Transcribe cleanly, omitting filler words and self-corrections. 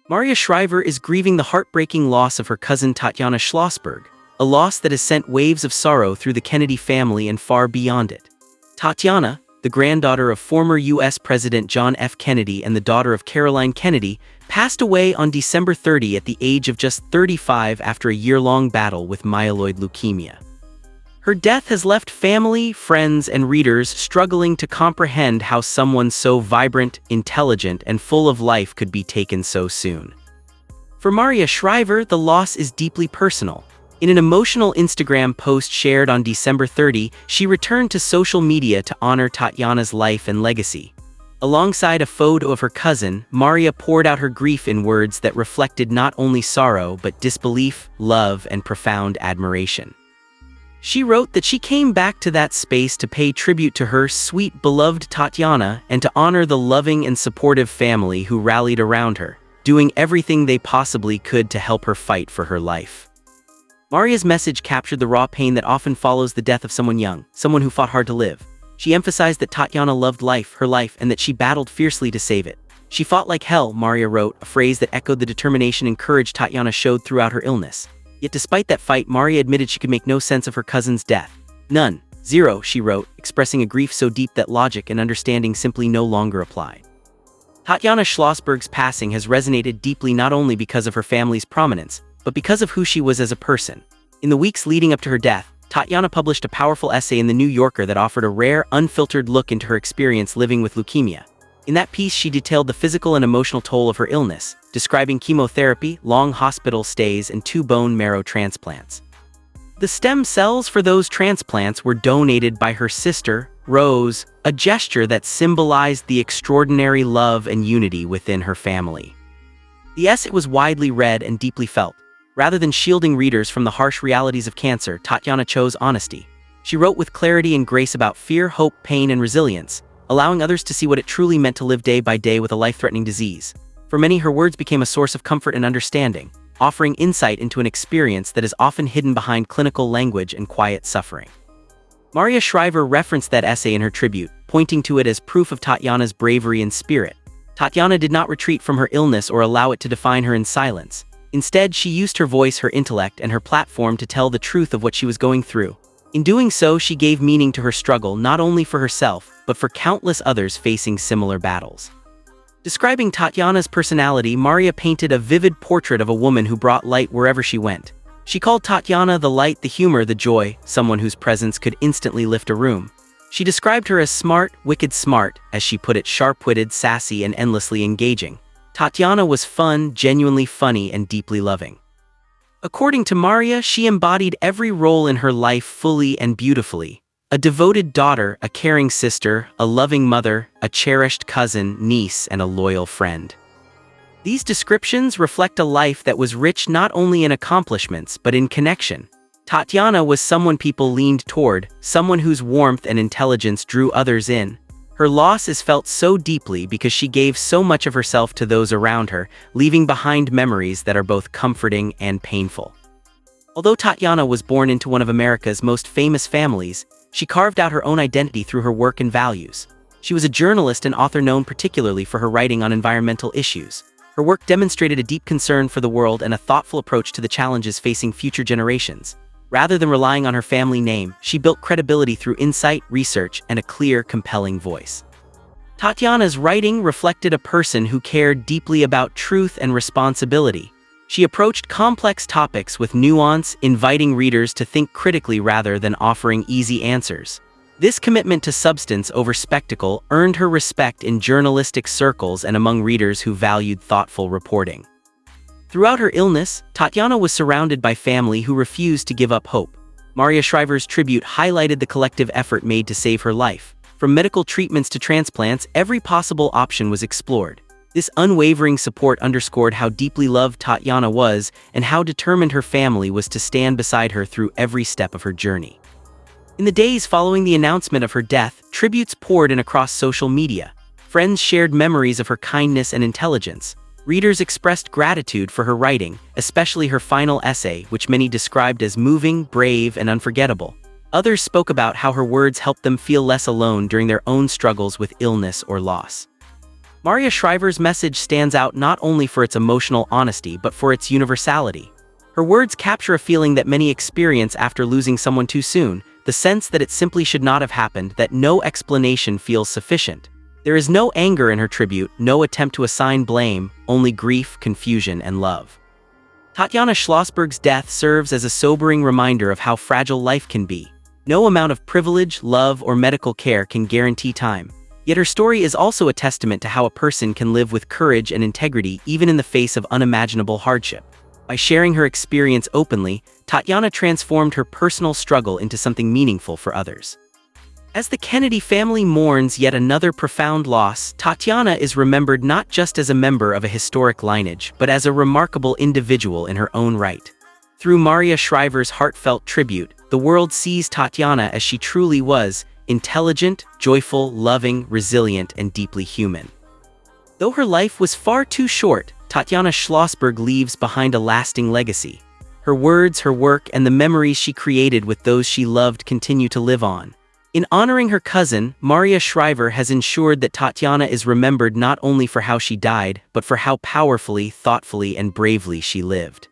Maria Shriver is grieving the heartbreaking loss of her cousin Tatiana Schlossberg, a loss that has sent waves of sorrow through the Kennedy family and far beyond it. Tatiana, the granddaughter of former U.S. President John F. Kennedy and the daughter of Caroline Kennedy, passed away on December 30 at the age of just 35 after a year-long battle with myeloid leukemia. Her death has left family, friends, and readers struggling to comprehend how someone so vibrant, intelligent, and full of life could be taken so soon. For Maria Shriver, the loss is deeply personal. In an emotional Instagram post shared on December 30, she returned to social media to honor Tatiana's life and legacy. Alongside a photo of her cousin, Maria poured out her grief in words that reflected not only sorrow but disbelief, love, and profound admiration. She wrote that she came back to that space to pay tribute to her sweet, beloved Tatiana and to honor the loving and supportive family who rallied around her, doing everything they possibly could to help her fight for her life. Maria's message captured the raw pain that often follows the death of someone young, someone who fought hard to live. She emphasized that Tatiana loved her life, and that she battled fiercely to save it. She fought like hell, Maria wrote, a phrase that echoed the determination and courage Tatiana showed throughout her illness. Yet despite that fight, Maria admitted she could make no sense of her cousin's death. None. Zero, she wrote, expressing a grief so deep that logic and understanding simply no longer applied. Tatiana Schlossberg's passing has resonated deeply not only because of her family's prominence, but because of who she was as a person. In the weeks leading up to her death, Tatiana published a powerful essay in The New Yorker that offered a rare, unfiltered look into her experience living with leukemia. In that piece, she detailed the physical and emotional toll of her illness, describing chemotherapy, long hospital stays, and 2 bone marrow transplants. The stem cells for those transplants were donated by her sister, Rose, a gesture that symbolized the extraordinary love and unity within her family. The essay was widely read and deeply felt. Rather than shielding readers from the harsh realities of cancer, Tatiana chose honesty. She wrote with clarity and grace about fear, hope, pain, and resilience, allowing others to see what it truly meant to live day by day with a life-threatening disease. For many, her words became a source of comfort and understanding, offering insight into an experience that is often hidden behind clinical language and quiet suffering. Maria Shriver referenced that essay in her tribute, pointing to it as proof of Tatiana's bravery and spirit. Tatiana did not retreat from her illness or allow it to define her in silence. Instead, she used her voice, her intellect, and her platform to tell the truth of what she was going through. In doing so, she gave meaning to her struggle not only for herself, but for countless others facing similar battles. Describing Tatiana's personality, Maria painted a vivid portrait of a woman who brought light wherever she went. She called Tatiana the light, the humor, the joy, someone whose presence could instantly lift a room. She described her as smart, wicked smart, as she put it, sharp-witted, sassy, and endlessly engaging. Tatiana was fun, genuinely funny, and deeply loving. According to Maria, she embodied every role in her life fully and beautifully. A devoted daughter, a caring sister, a loving mother, a cherished cousin, niece, and a loyal friend. These descriptions reflect a life that was rich not only in accomplishments but in connection. Tatiana was someone people leaned toward, someone whose warmth and intelligence drew others in. Her loss is felt so deeply because she gave so much of herself to those around her, leaving behind memories that are both comforting and painful. Although Tatiana was born into one of America's most famous families, she carved out her own identity through her work and values. She was a journalist and author known particularly for her writing on environmental issues. Her work demonstrated a deep concern for the world and a thoughtful approach to the challenges facing future generations. Rather than relying on her family name, she built credibility through insight, research, and a clear, compelling voice. Tatiana's writing reflected a person who cared deeply about truth and responsibility. She approached complex topics with nuance, inviting readers to think critically rather than offering easy answers. This commitment to substance over spectacle earned her respect in journalistic circles and among readers who valued thoughtful reporting. Throughout her illness, Tatiana was surrounded by family who refused to give up hope. Maria Shriver's tribute highlighted the collective effort made to save her life. From medical treatments to transplants, every possible option was explored. This unwavering support underscored how deeply loved Tatiana was and how determined her family was to stand beside her through every step of her journey. In the days following the announcement of her death, tributes poured in across social media. Friends shared memories of her kindness and intelligence. Readers expressed gratitude for her writing, especially her final essay, which many described as moving, brave, and unforgettable. Others spoke about how her words helped them feel less alone during their own struggles with illness or loss. Maria Shriver's message stands out not only for its emotional honesty but for its universality. Her words capture a feeling that many experience after losing someone too soon, the sense that it simply should not have happened, that no explanation feels sufficient. There is no anger in her tribute, no attempt to assign blame, only grief, confusion, and love. Tatiana Schlossberg's death serves as a sobering reminder of how fragile life can be. No amount of privilege, love, or medical care can guarantee time. Yet her story is also a testament to how a person can live with courage and integrity even in the face of unimaginable hardship. By sharing her experience openly, Tatiana transformed her personal struggle into something meaningful for others. As the Kennedy family mourns yet another profound loss, Tatiana is remembered not just as a member of a historic lineage, but as a remarkable individual in her own right. Through Maria Shriver's heartfelt tribute, the world sees Tatiana as she truly was: intelligent, joyful, loving, resilient, and deeply human. Though her life was far too short, Tatiana Schlossberg leaves behind a lasting legacy. Her words, her work, and the memories she created with those she loved continue to live on. In honoring her cousin, Maria Shriver has ensured that Tatiana is remembered not only for how she died, but for how powerfully, thoughtfully, and bravely she lived.